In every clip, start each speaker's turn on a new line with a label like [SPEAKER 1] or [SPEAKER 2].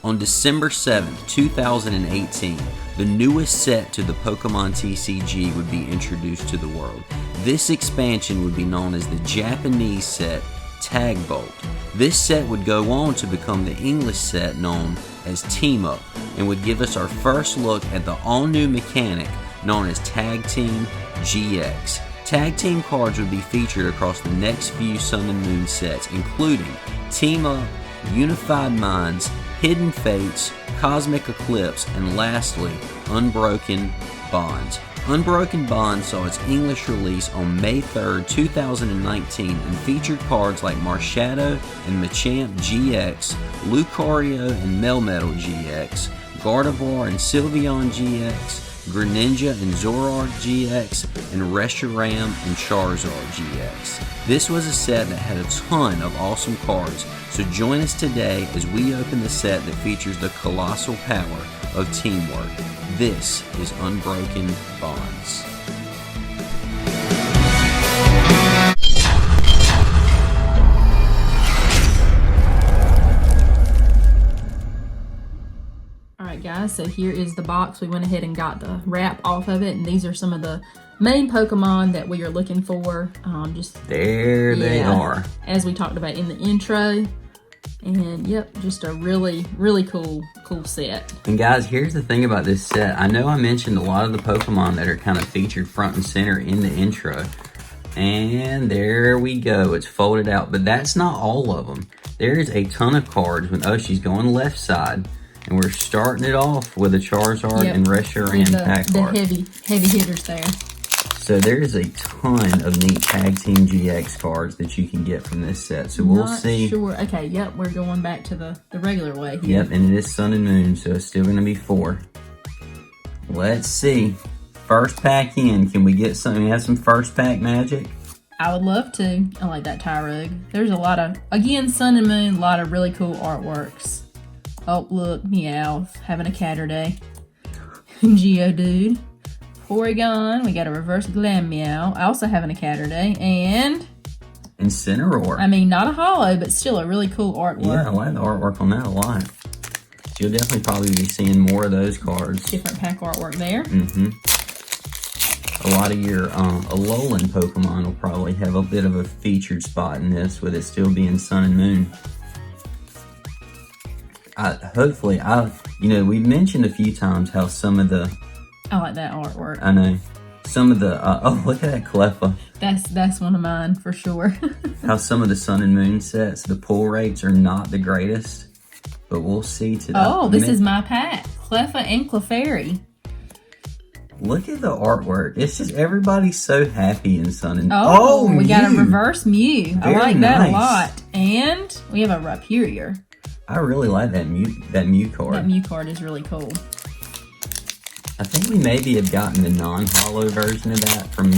[SPEAKER 1] On December 7th, 2018, the newest set to the Pokemon TCG would be introduced to the world. This expansion would be known as the Japanese set Tag Bolt. This set would go on to become the English set known as Team Up, and would give us our first look at the all-new mechanic known as Tag Team GX. Tag Team cards would be featured across the next few Sun and Moon sets, including Team Up, Unified Minds, Hidden Fates, Cosmic Eclipse, and lastly, Unbroken Bonds. Unbroken Bonds saw its English release on May 3rd, 2019, and featured cards like Marshadow and Machamp GX, Lucario and Melmetal GX, Gardevoir and Sylveon-GX, Greninja and Zoroark-GX, and Reshiram and Charizard-GX. This was a set that had a ton of awesome cards, so join us today as we open the set that features the colossal power of teamwork. This is Unbroken Bonds.
[SPEAKER 2] Alright guys, so here is the box. We went ahead and got the wrap off of it, and these are some of the main Pokemon that we are looking for.
[SPEAKER 1] There they are.
[SPEAKER 2] As we talked about in the intro. And yep, just a really, really cool set.
[SPEAKER 1] And guys, here's the thing about this set. I know I mentioned a lot of the Pokemon that are kind of featured front and center in the intro. And there we go. It's folded out. But that's not all of them. There's a ton of cards. She's going left side. And we're starting it off with a Charizard and Reshiram pack art.
[SPEAKER 2] The heavy hitters there.
[SPEAKER 1] So there's a ton of neat Tag Team GX cards that you can get from this set. So we'll see.
[SPEAKER 2] Sure. Okay, yep, we're going back to the regular way here.
[SPEAKER 1] Yep, and it is Sun and Moon, so it's still going to be 4. Let's see. First pack in. Can we get something? Have some first pack magic?
[SPEAKER 2] I would love to. I like that Tyrug. There's a lot of, again, Sun and Moon, a lot of really cool artworks. Oh, look, Meowth, having a catter day. Geodude. Porygon, we got a reverse Glammeow, also having a catter day, and
[SPEAKER 1] Incineroar.
[SPEAKER 2] I mean, not a holo, but still a really cool artwork.
[SPEAKER 1] Yeah, I like the artwork on that a lot. You'll definitely probably be seeing more of those cards.
[SPEAKER 2] Different pack artwork there.
[SPEAKER 1] A lot of your Alolan Pokemon will probably have a bit of a featured spot in this, with it still being Sun and Moon. We've mentioned a few times how some of the...
[SPEAKER 2] I like that artwork.
[SPEAKER 1] I know. Some of the... oh, look at that Cleffa.
[SPEAKER 2] That's one of mine, for sure.
[SPEAKER 1] How some of the Sun and Moon sets, the pull rates are not the greatest. But we'll see today.
[SPEAKER 2] Oh, this is my pack. Cleffa and Clefairy.
[SPEAKER 1] Look at the artwork. It's just everybody's so happy in Sun and Moon.
[SPEAKER 2] Oh, we got a reverse Mew.
[SPEAKER 1] Very
[SPEAKER 2] I like that
[SPEAKER 1] nice.
[SPEAKER 2] a lot. And we have a Rhyperior.
[SPEAKER 1] I really like that Mew card.
[SPEAKER 2] That Mew card is really cool.
[SPEAKER 1] I think we maybe have gotten the non-holo version of that from...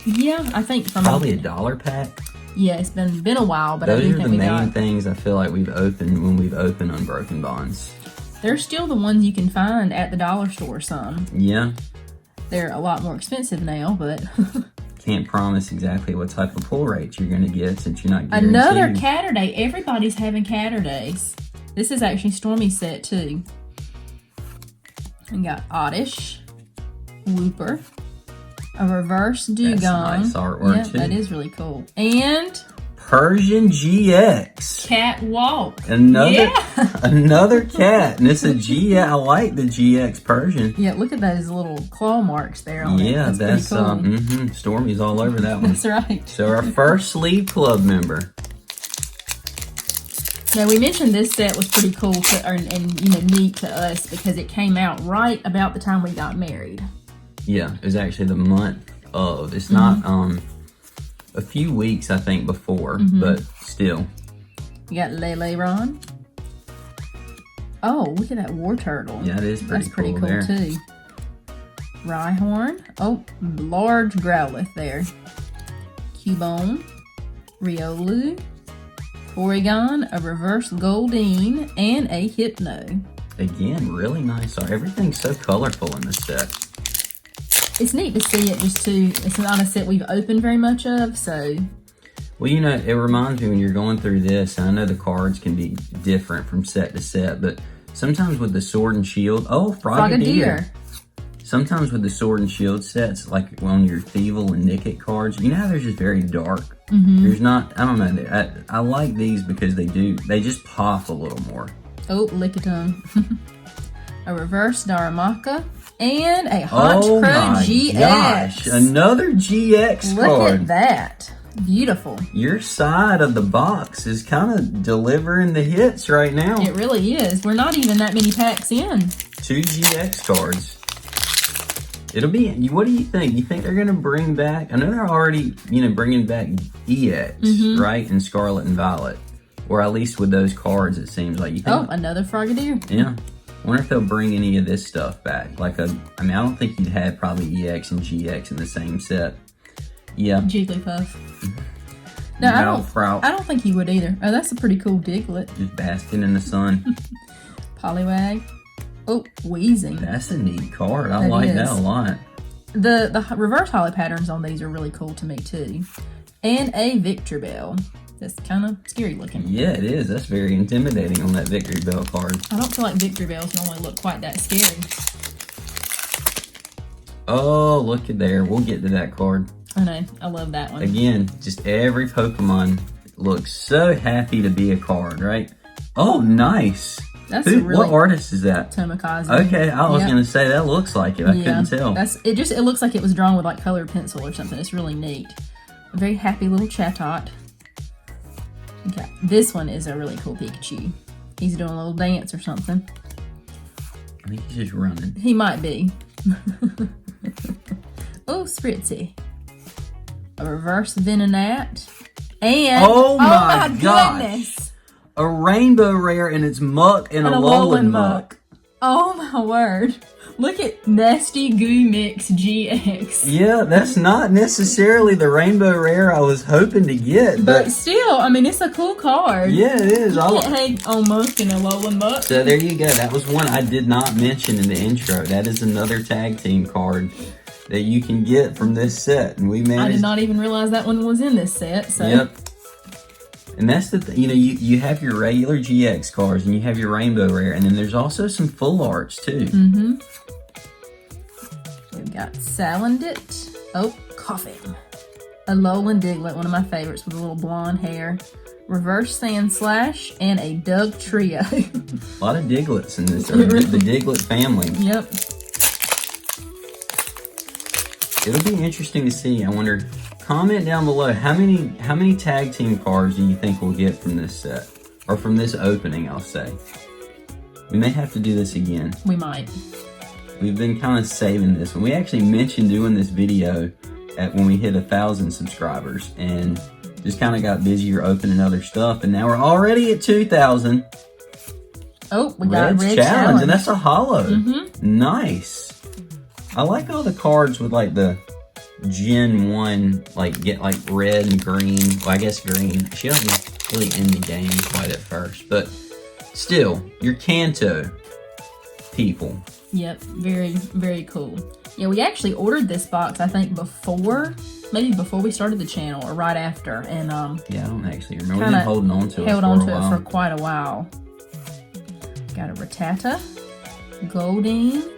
[SPEAKER 2] Yeah, I think from...
[SPEAKER 1] Probably a $1 pack.
[SPEAKER 2] Yeah, it's been a while, but
[SPEAKER 1] those
[SPEAKER 2] I do
[SPEAKER 1] are
[SPEAKER 2] think
[SPEAKER 1] the
[SPEAKER 2] we
[SPEAKER 1] main
[SPEAKER 2] got...
[SPEAKER 1] things I feel like we've opened when we've opened Unbroken Bonds.
[SPEAKER 2] They're still the ones you can find at the dollar store, some.
[SPEAKER 1] Yeah.
[SPEAKER 2] They're a lot more expensive now, but...
[SPEAKER 1] Can't promise exactly what type of pull rate you're going to get since you're not guaranteed.
[SPEAKER 2] Another Catter Day. Everybody's having Catter Days. This is actually Stormy's set, too. We got Oddish, Wooper, a reverse Dugong.
[SPEAKER 1] That's nice artwork, too.
[SPEAKER 2] That is really cool. And...
[SPEAKER 1] Persian GX.
[SPEAKER 2] Catwalk.
[SPEAKER 1] Another cat. And it's a GX. I like the GX Persian.
[SPEAKER 2] Yeah, look at those little claw marks there on it.
[SPEAKER 1] Yeah, that's
[SPEAKER 2] cool.
[SPEAKER 1] Stormy's all over that one.
[SPEAKER 2] That's right.
[SPEAKER 1] So our first Sleeve Club member.
[SPEAKER 2] Now, we mentioned this set was pretty cool and neat to us because it came out right about the time we got married.
[SPEAKER 1] Yeah, it was actually the month of. It's not a few weeks, I think, before, but still.
[SPEAKER 2] You got Leleron. Oh, look at that War Turtle.
[SPEAKER 1] Yeah, it is pretty cool.
[SPEAKER 2] That's pretty cool, too. Rhyhorn. Oh, large Growlithe there. Cubone. Riolu. Porygon, a reverse Goldeen, and a Hypno.
[SPEAKER 1] Again, really nice art. Everything's so colorful in this set.
[SPEAKER 2] It's neat to see it just too. It's not a set we've opened very much of, so.
[SPEAKER 1] Well, you know, it reminds me when you're going through this, and I know the cards can be different from set to set, but Sometimes with the Sword and Shield, Frogadier. Sometimes with the Sword and Shield sets, like on your Thievul and Nickit cards, you know how they're just very dark? There's not, I don't know, I like these because they just pop a little more.
[SPEAKER 2] Oh, Lickitung. A reverse Darumaka. And a Honchkrow GX.
[SPEAKER 1] Gosh, another GX card.
[SPEAKER 2] Look at that. Beautiful.
[SPEAKER 1] Your side of the box is kind of delivering the hits right now.
[SPEAKER 2] It really is. We're not even that many packs in.
[SPEAKER 1] 2 GX cards. It'll be, what do you think? You think they're going to bring back, I know they're already, bringing back EX, right? And Scarlet and Violet. Or at least with those cards, it seems like. You think,
[SPEAKER 2] another Frogadier.
[SPEAKER 1] Yeah. I wonder if they'll bring any of this stuff back. I don't think you'd have probably EX and GX in the same set. Yeah.
[SPEAKER 2] Jigglypuff. No, I don't think you would either. Oh, that's a pretty cool Diglett.
[SPEAKER 1] Just basking in the sun.
[SPEAKER 2] Poliwag. Oh, Weezing.
[SPEAKER 1] That's a neat card. I like that a lot.
[SPEAKER 2] The reverse holo patterns on these are really cool to me too. And a Victreebel. That's kind of scary looking.
[SPEAKER 1] Yeah, it is. That's very intimidating on that Victreebel card.
[SPEAKER 2] I don't feel like Victreebels normally look quite that scary.
[SPEAKER 1] Oh, look at there. We'll get to that card.
[SPEAKER 2] I know. I love that one.
[SPEAKER 1] Again, just every Pokemon looks so happy to be a card, right? Oh, nice.
[SPEAKER 2] That's
[SPEAKER 1] what artist is that?
[SPEAKER 2] Tomokazu.
[SPEAKER 1] Okay, I was gonna say that looks like it. I couldn't tell.
[SPEAKER 2] It looks like it was drawn with like colored pencil or something. It's really neat. A very happy little Chatot. Okay, this one is a really cool Pikachu. He's doing a little dance or something.
[SPEAKER 1] I think he's just running.
[SPEAKER 2] He might be. Oh, Spritzy. A reverse Venonat. And
[SPEAKER 1] oh my
[SPEAKER 2] goodness!
[SPEAKER 1] A rainbow rare and it's Muck and a Alolan Muck.
[SPEAKER 2] Oh my word. Look at Nasty Goo Mix GX.
[SPEAKER 1] Yeah, that's not necessarily the rainbow rare I was hoping to get.
[SPEAKER 2] But still, I mean, it's a cool card.
[SPEAKER 1] Yeah, it is.
[SPEAKER 2] You can't hate on Muck and a Alolan Muck.
[SPEAKER 1] So there you go. That was one I did not mention in the intro. That is another tag team card that you can get from this set. And we managed.
[SPEAKER 2] I did not even realize that one was in this set. So.
[SPEAKER 1] Yep. And that's the thing, you have your regular GX cards and you have your rainbow rare, and then there's also some full arts too.
[SPEAKER 2] We've got Salandit. Oh, Coughing. A Alolan Diglett, one of my favorites with a little blonde hair. Reverse Sandslash and a Doug Trio.
[SPEAKER 1] A lot of Diglets in this, the Diglett family.
[SPEAKER 2] Yep.
[SPEAKER 1] It'll be interesting to see. I wonder. Comment down below how many tag team cards do you think we'll get from this set, or from this opening? I'll say we may have to do this again.
[SPEAKER 2] We might.
[SPEAKER 1] We've been kind of saving this one. We actually mentioned doing this video when we hit 1,000 subscribers, and just kind of got busier opening other stuff. And now we're already at 2,000.
[SPEAKER 2] Oh, we got a Red
[SPEAKER 1] Challenge, and that's a holo. Nice. I like all the cards with like the Gen 1, get red and green. Well, I guess green. She wasn't really in the game quite at first, but still, your Kanto people.
[SPEAKER 2] Yep, very, very cool. Yeah, we actually ordered this box, I think, maybe before we started the channel, or right after, and
[SPEAKER 1] yeah, I don't actually remember. We've been holding on to it
[SPEAKER 2] for quite a while. Got a Rattata, Goldeen,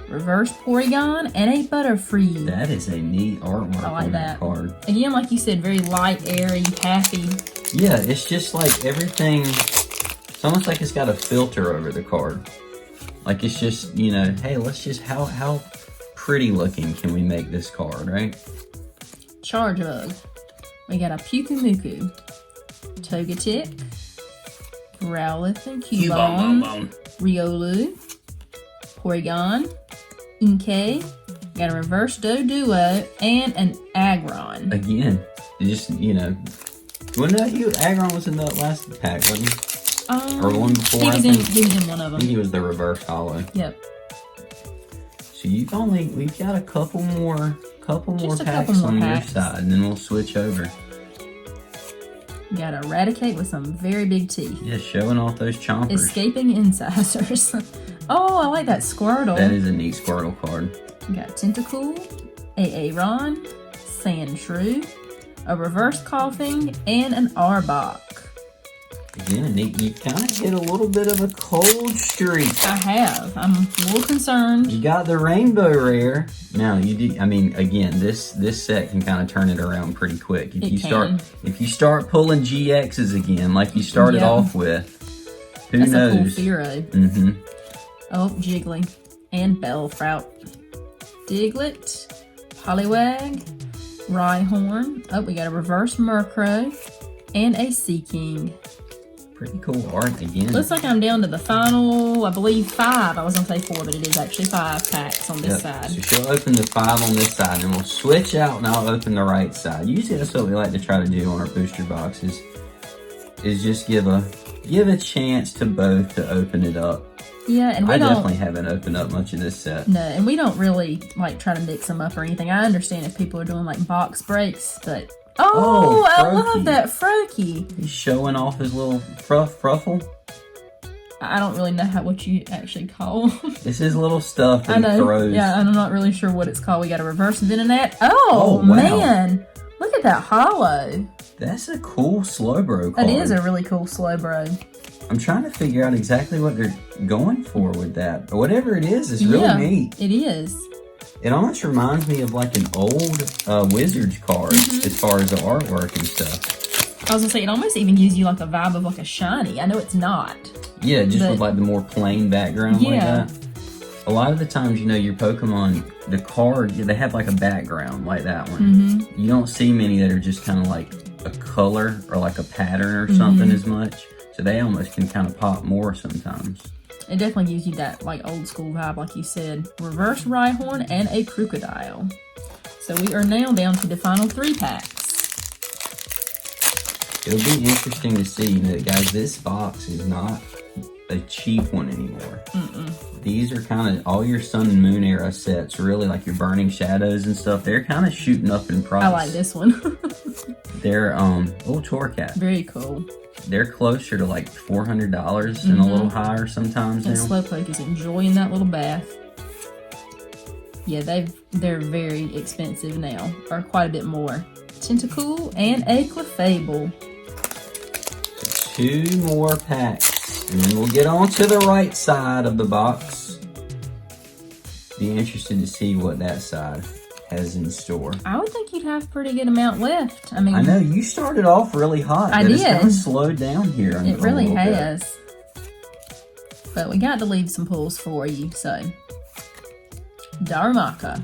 [SPEAKER 2] reverse Porygon, and a Butterfree.
[SPEAKER 1] That is a neat artwork.
[SPEAKER 2] I like that
[SPEAKER 1] card.
[SPEAKER 2] Again, like you said, very light, airy, happy.
[SPEAKER 1] Yeah, it's just like everything. It's almost like it's got a filter over the card. Like it's just, hey, let's just how pretty looking can we make this card, right?
[SPEAKER 2] Charjabug. We got a Pyukumuku, Togetic, Growlithe and Cubone, Riolu, Porygon, Inkay, got a reverse Doduo, and an Aggron.
[SPEAKER 1] Again, just, well, no, Aggron was in the last pack, wasn't he? Or the one before,
[SPEAKER 2] he was in one of them.
[SPEAKER 1] I think he was the reverse holo.
[SPEAKER 2] Yep.
[SPEAKER 1] So we've got a couple more packs on your side, and then we'll switch over.
[SPEAKER 2] Got a Raticate with some very big teeth.
[SPEAKER 1] Yeah, showing off those chompers.
[SPEAKER 2] Escaping incisors. Oh, I like that Squirtle.
[SPEAKER 1] That is a neat Squirtle card.
[SPEAKER 2] Got Tentacool, a Aron, Sandshrew, a reverse Coughing, and an Arbok.
[SPEAKER 1] Again, you kind of hit a little bit of a cold streak.
[SPEAKER 2] I have. I'm a little concerned.
[SPEAKER 1] You got the rainbow rare. Now you do. I mean, again, this set can kind of turn it around pretty quick if you start pulling GXs again, like you started off with. Who knows?
[SPEAKER 2] That's a cool Pharaoh.
[SPEAKER 1] Mm-hmm.
[SPEAKER 2] Oh, Jiggly and Bellsprout, Diglett, Poliwag, Rhyhorn. Oh, we got a reverse Murkrow and a Seaking.
[SPEAKER 1] Pretty cool art again.
[SPEAKER 2] Looks like I'm down to the final, I believe 5. I was going to say 4, but it is actually 5 packs on this side.
[SPEAKER 1] So she'll open the 5 on this side, and we'll switch out, and I'll open the right side. Usually that's what we like to try to do on our booster boxes, is just give a chance to both to open it up.
[SPEAKER 2] Yeah, and
[SPEAKER 1] I definitely haven't opened up much of this set.
[SPEAKER 2] No, and we don't really like try to mix them up or anything. I understand if people are doing like box breaks, but oh I love that Froakie.
[SPEAKER 1] He's showing off his little fruffle.
[SPEAKER 2] I don't really know what you actually call them.
[SPEAKER 1] This is little stuff that he throws.
[SPEAKER 2] Yeah, I'm not really sure what it's called. We got a reverse Venonat. Oh wow. Man, look at that hollow.
[SPEAKER 1] That's a cool Slowbro card.
[SPEAKER 2] That is a really cool Slowbro.
[SPEAKER 1] I'm trying to figure out exactly what they're going for with that. But whatever it is, it's really neat.
[SPEAKER 2] It is.
[SPEAKER 1] It almost reminds me of like an old Wizards card as far as the artwork and stuff.
[SPEAKER 2] I was gonna say, it almost even gives you like a vibe of like a shiny. I know it's not.
[SPEAKER 1] Yeah, just with like the more plain background like that. A lot of the times, you know, your Pokemon, the card, they have like a background like that one. You don't see many that are just kind of like a color or like a pattern or something as much. So they almost can kind of pop more sometimes.
[SPEAKER 2] It definitely gives you that like old school vibe, like you said. Reverse Rhyhorn and a Crocodile. So we are now down to the final 3 packs.
[SPEAKER 1] It'll be interesting to see, you know, guys, this box is not a cheap one anymore. These are kind of all your Sun and Moon era sets, really, like your Burning Shadows and stuff. They're kind of shooting up in price.
[SPEAKER 2] I like this one.
[SPEAKER 1] They're oh, Torcat.
[SPEAKER 2] Very cool.
[SPEAKER 1] They're closer to like $400 and a little higher sometimes.
[SPEAKER 2] And Slowpoke is enjoying that little bath. Yeah, they're very expensive now, or quite a bit more. Tentacool and a Clefable.
[SPEAKER 1] 2 more packs, and then we'll get on to the right side of the box. Be interested to see what that side has in store.
[SPEAKER 2] I would think you'd have a pretty good amount left. I mean,
[SPEAKER 1] I know you started off really hot.
[SPEAKER 2] I did.
[SPEAKER 1] It's kind of slowed down here.
[SPEAKER 2] It really has. But we got to leave some pulls for you. So, Darumaka,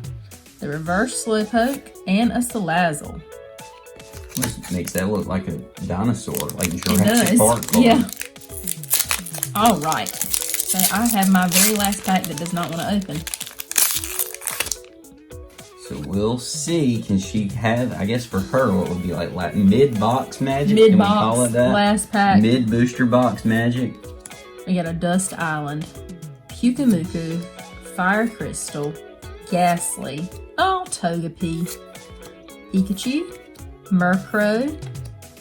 [SPEAKER 2] the reverse Slowpoke, and a Salazzle.
[SPEAKER 1] Which makes that look like a dinosaur, like Jurassic Park.
[SPEAKER 2] Yeah. All right. So I have my very last pack that does not want to open.
[SPEAKER 1] So we'll see. Can she have, I guess for her, what would be like mid-box magic?
[SPEAKER 2] Mid-box,
[SPEAKER 1] can we call it that?
[SPEAKER 2] last pack.
[SPEAKER 1] Mid-booster box magic.
[SPEAKER 2] We got a Dust Island, Pyukumuku, Fire Crystal, Ghastly, Togepi, Pikachu, Murkrow,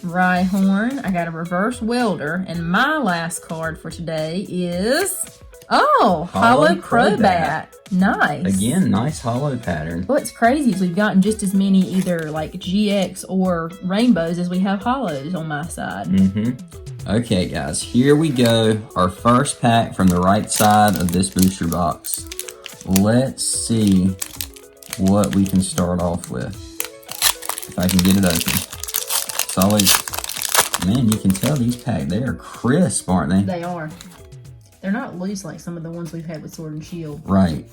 [SPEAKER 2] Rhyhorn. I got a reverse Welder, and my last card for today is Hollow Crobat. Nice.
[SPEAKER 1] Again, nice hollow pattern.
[SPEAKER 2] What's crazy is we've gotten just as many either like GX or rainbows as we have hollows on my side.
[SPEAKER 1] Okay, guys, here we go. Our first pack from the right side of this booster box. Let's see what we can start off with. If I can get it open. It's always, man, you can tell these packs, they are crisp, aren't they?
[SPEAKER 2] They are. They're not loose like some of the ones we've had with Sword and Shield.
[SPEAKER 1] Right.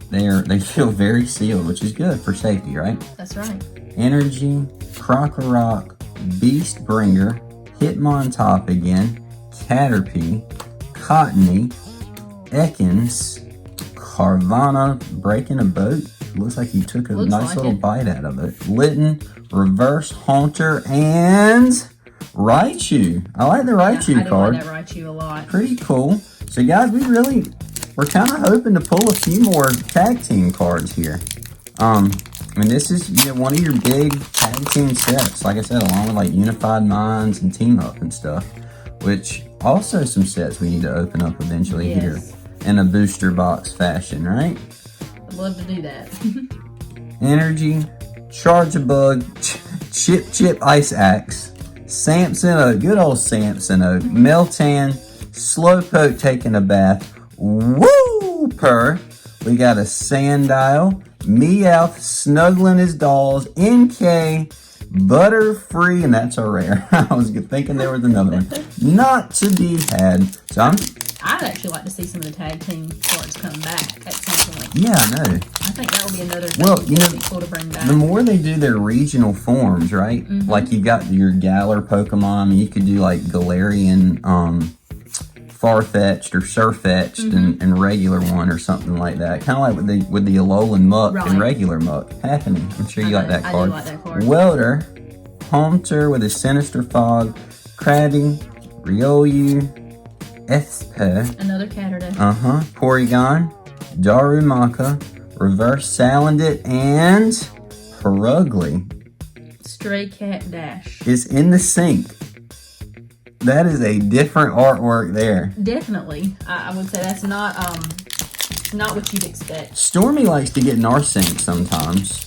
[SPEAKER 1] They feel very sealed, which is good for safety, right?
[SPEAKER 2] That's right.
[SPEAKER 1] Energy, Crocorock, Beast Bringer, Hitmontop again, Caterpie, Cottony, Ekans, Carvana breaking a boat. Looks like he took a nice little bite out of it. Litten, Reverse Haunter, and Raichu. I like the Raichu card.
[SPEAKER 2] I like that Raichu a lot.
[SPEAKER 1] Pretty cool. So guys, we're kind of hoping to pull a few more tag team cards here. I mean, this is one of your big tag team sets, like I said, along with like Unified Minds and Team Up and stuff, which also some sets we need to open up eventually here in a booster box fashion, right?
[SPEAKER 2] I'd love to do that.
[SPEAKER 1] Energy, Charge-a-Bug, Chip Ice Axe, Samson, good old Samson, Meltan, Slowpoke taking a bath, Wooper. We got a Sandile, Meowth snuggling his dolls, NK, Butterfree, and that's a rare. I was thinking there was another one. Not to be had. So
[SPEAKER 2] I'd actually like to see some of the tag team cards come back at some point.
[SPEAKER 1] Yeah, I know.
[SPEAKER 2] I think that would be another thing
[SPEAKER 1] that would
[SPEAKER 2] be cool to bring back.
[SPEAKER 1] The more they do their regional forms, right? Like you've got your Galar Pokemon, you could do like Galarian, Farfetch'd or Surfetch'd and regular one or something like that. Kind of like with the Alolan Muck and regular Muck happening. I'm sure you like that card.
[SPEAKER 2] I do like that card.
[SPEAKER 1] Welder, Haunter with a Sinister Fog, Krabby, Riolu, Esper.
[SPEAKER 2] Another Catterday.
[SPEAKER 1] Porygon, Darumaka, Reverse Salandit, and Perugly.
[SPEAKER 2] Stray Cat Dash.
[SPEAKER 1] Is in the sink. That is a different artwork there.
[SPEAKER 2] Definitely. I would say that's not what you'd expect.
[SPEAKER 1] Stormy likes to get in our sink sometimes.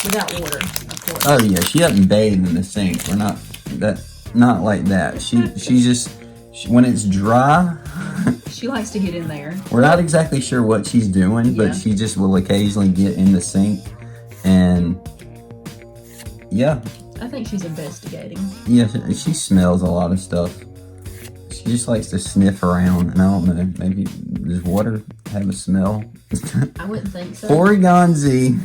[SPEAKER 2] Without water, of course.
[SPEAKER 1] Oh yeah, she doesn't bathe in the sink. We're not like that. She's just when it's dry.
[SPEAKER 2] She likes to get in there.
[SPEAKER 1] We're not exactly sure what she's doing, but she just will occasionally get in the sink, and yeah.
[SPEAKER 2] I think she's investigating.
[SPEAKER 1] Yeah, she smells a lot of stuff. She just likes to sniff around, and I don't know, maybe does water have a smell?
[SPEAKER 2] I wouldn't think so.
[SPEAKER 1] Porygon Z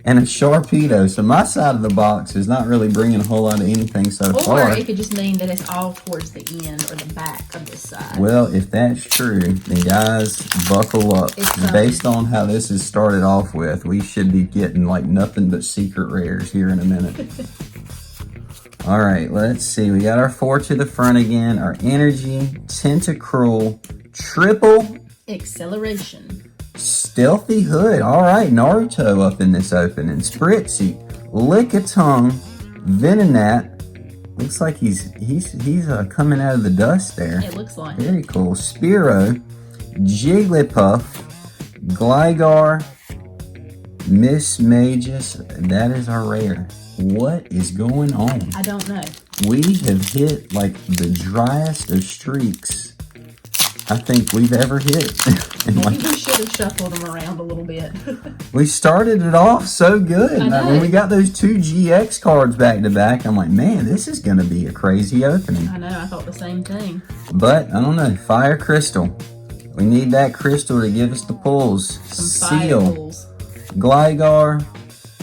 [SPEAKER 1] and a Sharpedo. So my side of the box is not really bringing a whole lot of anything so far.
[SPEAKER 2] Or it could just mean that it's all towards the end or the back of this side.
[SPEAKER 1] Well, if that's true, then guys, buckle up. Based on how this is started off with, we should be getting like nothing but secret rares here in a minute. All right, let's see. We got our 4 to the front again. Our Energy, Tentacruel, Triple
[SPEAKER 2] Acceleration,
[SPEAKER 1] Stealthy Hood. All right, Naruto up in this opening. Spritzy, Lickitung, Venonat. Looks like he's coming out of the dust there.
[SPEAKER 2] It looks like.
[SPEAKER 1] Very cool. Spearow, Jigglypuff, Gligar, Miss Magus. That is our rare. What is going on?
[SPEAKER 2] I don't know.
[SPEAKER 1] We have hit like the driest of streaks I think we've ever hit.
[SPEAKER 2] Maybe we should have shuffled them around a little bit.
[SPEAKER 1] We started it off so good. When we got those 2 GX cards back to back, I'm like, man, this is going to be a crazy opening.
[SPEAKER 2] I know, I thought the same thing.
[SPEAKER 1] But, I don't know, Fire Crystal. We need that crystal to give us the pulls.
[SPEAKER 2] Some
[SPEAKER 1] Seal,
[SPEAKER 2] fire pulls.
[SPEAKER 1] Gligar,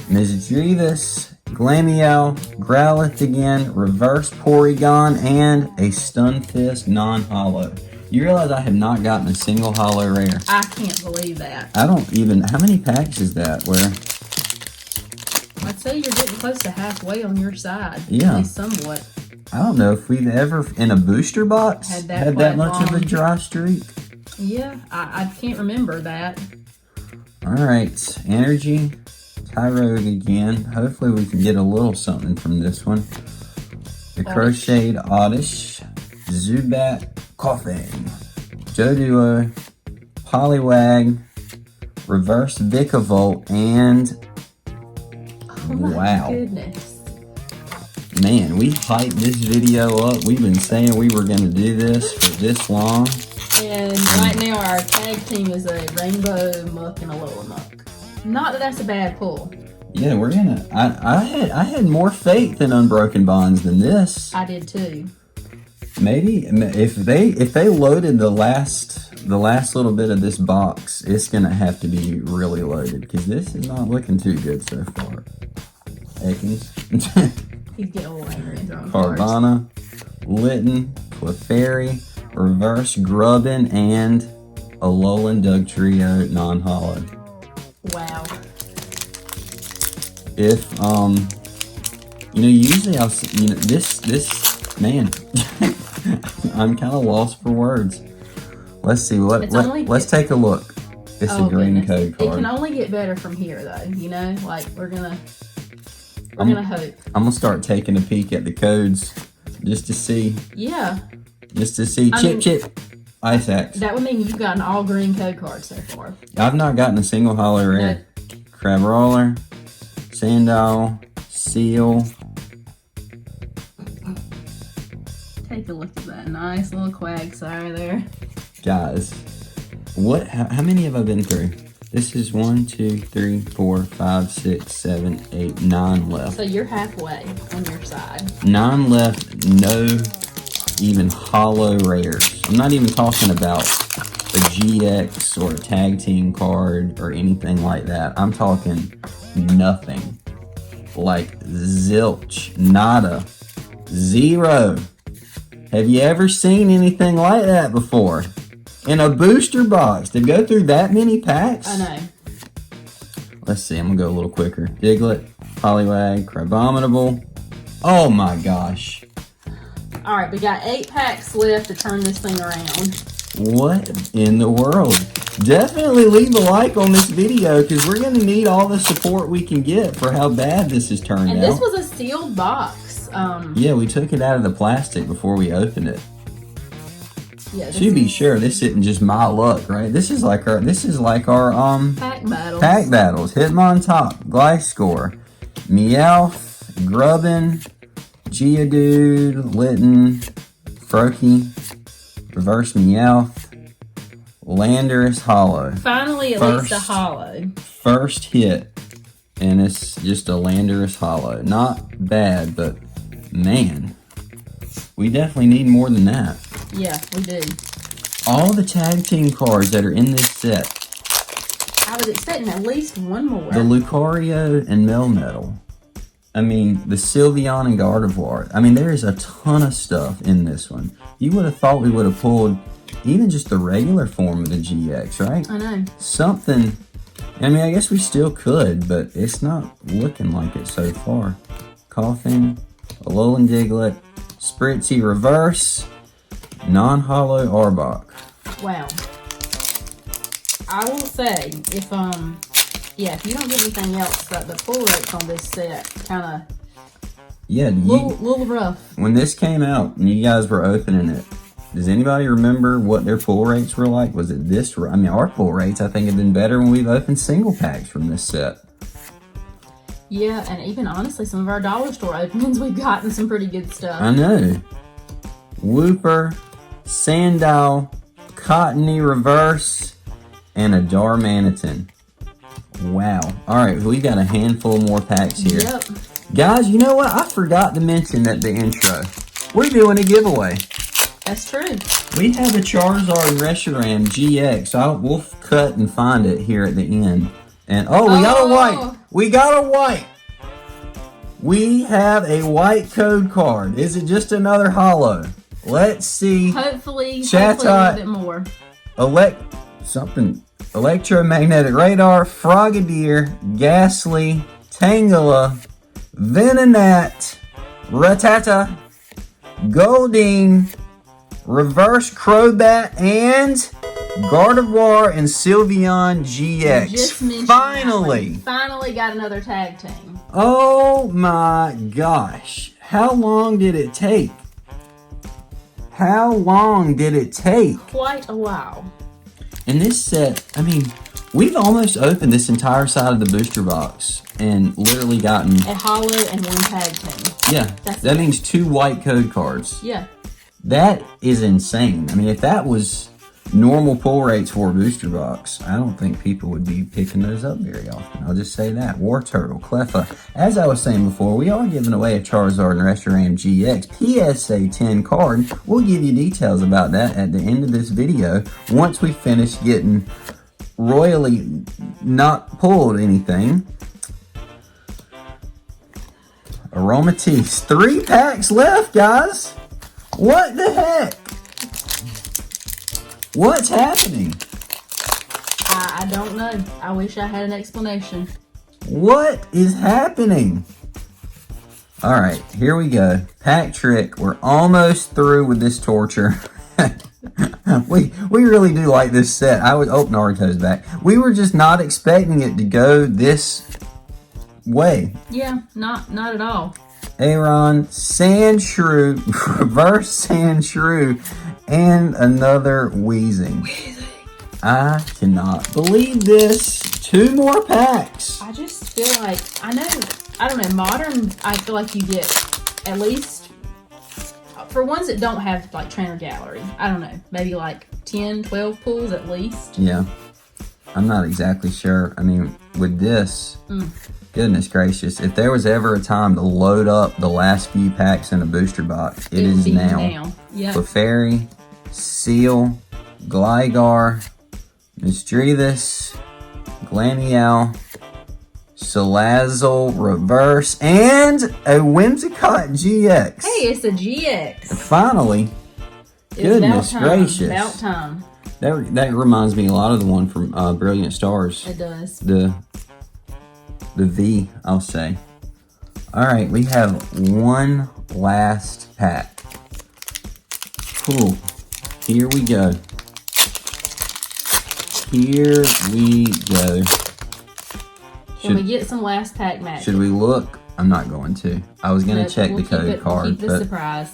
[SPEAKER 1] Misdreavus, Glameow, Growlithe again, Reverse Porygon, and a Stunfisk non-holo. You realize I have not gotten a single holo rare.
[SPEAKER 2] I can't believe that.
[SPEAKER 1] I don't even... How many packs is that? Where?
[SPEAKER 2] I'd say you're getting close to halfway on your side.
[SPEAKER 1] Yeah.
[SPEAKER 2] At least somewhat.
[SPEAKER 1] I don't know if we've ever, in a booster box, had that much of a dry streak.
[SPEAKER 2] Yeah, I can't remember that.
[SPEAKER 1] Alright, Energy, Tyrogue again. Hopefully we can get a little something from this one. The Crocheted Oddish, Zubat, Koffing, Joduo, Poliwag, Reverse Vikavolt, and wow.
[SPEAKER 2] Goodness.
[SPEAKER 1] Man, we hyped this video up. We've been saying we were going to do this for this long.
[SPEAKER 2] And right now our tag team is a Rainbow Muck and a Lower Muck. Not that that's a bad pull.
[SPEAKER 1] Yeah, we're gonna. I had more faith in Unbroken Bonds than this.
[SPEAKER 2] I did too.
[SPEAKER 1] Maybe if they loaded the last little bit of this box, it's gonna have to be really loaded because this is not looking too good so far. Ekans.
[SPEAKER 2] He's getting a little angry and throwing cards.
[SPEAKER 1] Carvana, Litten, Clefairy, Reverse Grubbin, and a Alolan Dugtrio non-holo.
[SPEAKER 2] Wow.
[SPEAKER 1] If usually this man, I'm kind of lost for words. Let's see let's take a look. It's a green code card.
[SPEAKER 2] It can only get better from here though, like we're gonna hope.
[SPEAKER 1] I'm gonna start taking a peek at the codes just to see.
[SPEAKER 2] Yeah.
[SPEAKER 1] Just to see. Chip, Ice Axe.
[SPEAKER 2] That would mean you've gotten all green code cards so far.
[SPEAKER 1] I've not gotten a single holo rare. No. Crabrawler, Sandile, Seal,
[SPEAKER 2] Take a look at that nice little Quagsire there.
[SPEAKER 1] Guys, how many have I been through? This is 1, 2, 3, 4, 5, 6, 7, 8, 9 left.
[SPEAKER 2] So you're halfway on your side.
[SPEAKER 1] 9 left, no even hollow rares. I'm not even talking about a GX or a tag team card or anything like that. I'm talking nothing. Like zilch, nada, zero. Have you ever seen anything like that before? In a booster box, to go through that many packs?
[SPEAKER 2] I know.
[SPEAKER 1] Let's see, I'm gonna go a little quicker. Diglett, Poliwag, Crabominable. Oh my gosh.
[SPEAKER 2] Alright, we got 8 packs left to turn this thing around.
[SPEAKER 1] What in the world? Definitely leave a like on this video because we're gonna need all the support we can get for how bad this has turned out.
[SPEAKER 2] And this was a sealed box.
[SPEAKER 1] Yeah, we took it out of the plastic before we opened it.
[SPEAKER 2] Yeah,
[SPEAKER 1] To be sure, this isn't just my luck, right? This is like our
[SPEAKER 2] pack battles.
[SPEAKER 1] Pack battles. Hitmontop, Gliscor, Meowth, Grubbin, Geodude, Litten, Froakie, Reverse Meowth, Landorus Hollow.
[SPEAKER 2] Finally, at least a hollow.
[SPEAKER 1] First hit, and it's just a Landorus Hollow. Not bad, but man, we definitely need more than that.
[SPEAKER 2] Yeah, we do.
[SPEAKER 1] All the tag team cards that are in this set.
[SPEAKER 2] I was expecting at least one more.
[SPEAKER 1] The Lucario and Melmetal. I mean, the Sylveon and Gardevoir. I mean, there is a ton of stuff in this one. You would have thought we would have pulled even just the regular form of the GX, right?
[SPEAKER 2] I know.
[SPEAKER 1] Something. I mean, I guess we still could, but it's not looking like it so far. Coughing, Alolan Diglett, Spritzy Reverse, non-hollow Arbok.
[SPEAKER 2] Wow. I will say, if you don't get anything else, the pull rates on this set kind of little rough.
[SPEAKER 1] When this came out and you guys were opening it, does anybody remember what their pull rates were like? Was it this? I mean, our pull rates I think have been better when we've opened single packs from this set.
[SPEAKER 2] Yeah, and even honestly, some of our dollar store openings, we've gotten some pretty good stuff.
[SPEAKER 1] I know. Wooper, Sandile, Cottony Reverse, and a Darmanitan. Wow. Alright, we got a handful more packs here.
[SPEAKER 2] Yep.
[SPEAKER 1] Guys, you know what? I forgot to mention at the intro. We're doing a giveaway.
[SPEAKER 2] That's true.
[SPEAKER 1] We have a Charizard and Reshiram GX. We'll cut and find it here at the end. And we got a white. We got a white. We have a white code card. Is it just another hollow? Let's see.
[SPEAKER 2] Hopefully a little bit more.
[SPEAKER 1] Electromagnetic Radar, Frogadier, Ghastly, Tangela, Venonat, Rattata, Goldeen, Reverse Crobat, and Gardevoir and Sylveon-GX. Finally
[SPEAKER 2] got another tag team.
[SPEAKER 1] Oh my gosh. How long did it take? Quite
[SPEAKER 2] a while.
[SPEAKER 1] In this set, I mean, we've almost opened this entire side of the booster box and literally gotten
[SPEAKER 2] a hollow and one tag team.
[SPEAKER 1] Yeah, that means 2 white code cards.
[SPEAKER 2] Yeah.
[SPEAKER 1] That is insane. I mean, if that was normal pull rates for a booster box, I don't think people would be picking those up very often. I'll just say that. War Turtle, Cleffa. As I was saying before, we are giving away a Charizard and Reshiram GX PSA 10 card. We'll give you details about that at the end of this video once we finish getting royally not pulled anything. Aromatisse. 3 packs left, guys. What the heck? What's happening?
[SPEAKER 2] I don't know. I wish I had an explanation.
[SPEAKER 1] What is happening? Alright, here we go. Pack trick. We're almost through with this torture. we really do like this set. Naruto's back. We were just not expecting it to go this way.
[SPEAKER 2] Yeah, not at all.
[SPEAKER 1] Aeron, Sandshrew, Reverse Sandshrew, and another Weezing. I cannot believe this. 2 more packs.
[SPEAKER 2] I just feel like, I don't know, Modern, I feel like you get at least for ones that don't have like trainer gallery, I don't know, maybe like 10, 12 pulls at least.
[SPEAKER 1] Yeah. I'm not exactly sure. I mean, with this, goodness gracious, if there was ever a time to load up the last few packs in a booster box, it is now.
[SPEAKER 2] Yeah.
[SPEAKER 1] Clefairy, Seal, Gligar, Misdreavus, Glameow, Salazzle Reverse, and a Whimsicott GX.
[SPEAKER 2] Hey, it's a GX.
[SPEAKER 1] Finally. Goodness gracious.
[SPEAKER 2] About time.
[SPEAKER 1] That reminds me a lot of the one from Brilliant Stars.
[SPEAKER 2] It does.
[SPEAKER 1] The V, I'll say. All right, we have one last pack. Cool. Here we go. Here we go.
[SPEAKER 2] Can we get some last pack magic?
[SPEAKER 1] Should we look? I'm not going to. I was going to check the code card.
[SPEAKER 2] We'll keep the surprise.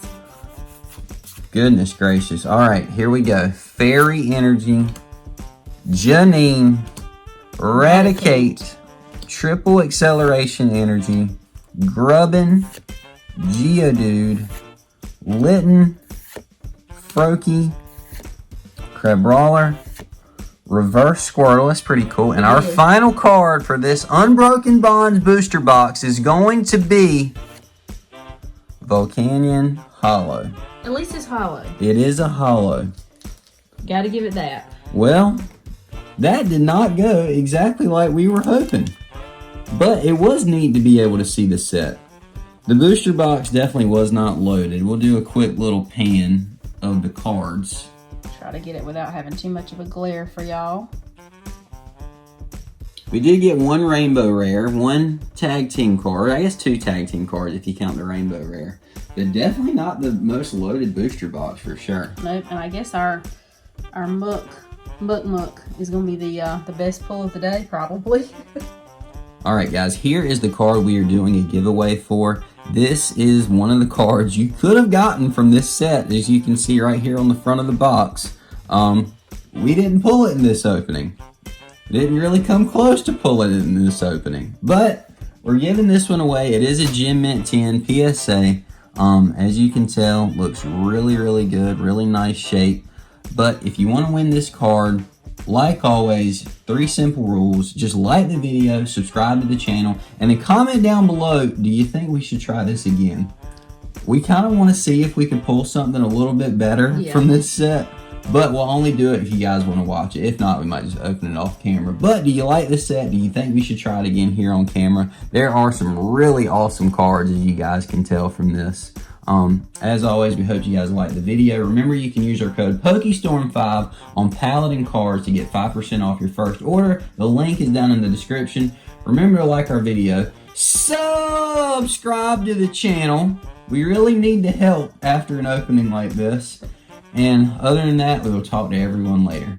[SPEAKER 1] Goodness gracious. All right, here we go. Fairy Energy, Janine, Eradicate, Triple Acceleration Energy, Grubbin, Geodude, Litten, Froakie, Crabrawler, Reverse Squirtle. That's pretty cool. And our final card for this Unbroken Bonds booster box is going to be Volcanion Hollow.
[SPEAKER 2] At least it's hollow.
[SPEAKER 1] It is a hollow.
[SPEAKER 2] Gotta give it that.
[SPEAKER 1] Well, that did not go exactly like we were hoping. But it was neat to be able to see the set. The booster box definitely was not loaded. We'll do a quick little pan of the cards.
[SPEAKER 2] Try to get it without having too much of a glare for y'all.
[SPEAKER 1] We did get one Rainbow Rare, one Tag Team card. I guess two Tag Team cards if you count the Rainbow Rare. But definitely not the most loaded booster box for sure.
[SPEAKER 2] Nope, and I guess our Muck is going to be the best pull of the day, probably.
[SPEAKER 1] All right, guys, here is the card we are doing a giveaway for. This is one of the cards you could have gotten from this set, as you can see right here on the front of the box. We didn't pull it in this opening. Didn't really come close to pulling it in this opening. But we're giving this one away. It is a Gem Mint 10 PSA. As you can tell, looks really, really good. Really nice shape. But if you want to win this card, like always, 3 simple rules. Just like the video, subscribe to the channel, and then comment down below, do you think we should try this again? We kind of want to see if we can pull something a little bit better from this set, but we'll only do it if you guys want to watch it. If not, we might just open it off camera. But do you like this set? Do you think we should try it again here on camera? There are some really awesome cards, as you guys can tell from this. As always, we hope you guys liked the video. Remember, you can use our code PokeStorm5 on Paladin cards to get 5% off your first order. The link is down in the description. Remember to like our video. Subscribe to the channel. We really need the help after an opening like this. And other than that, we will talk to everyone later.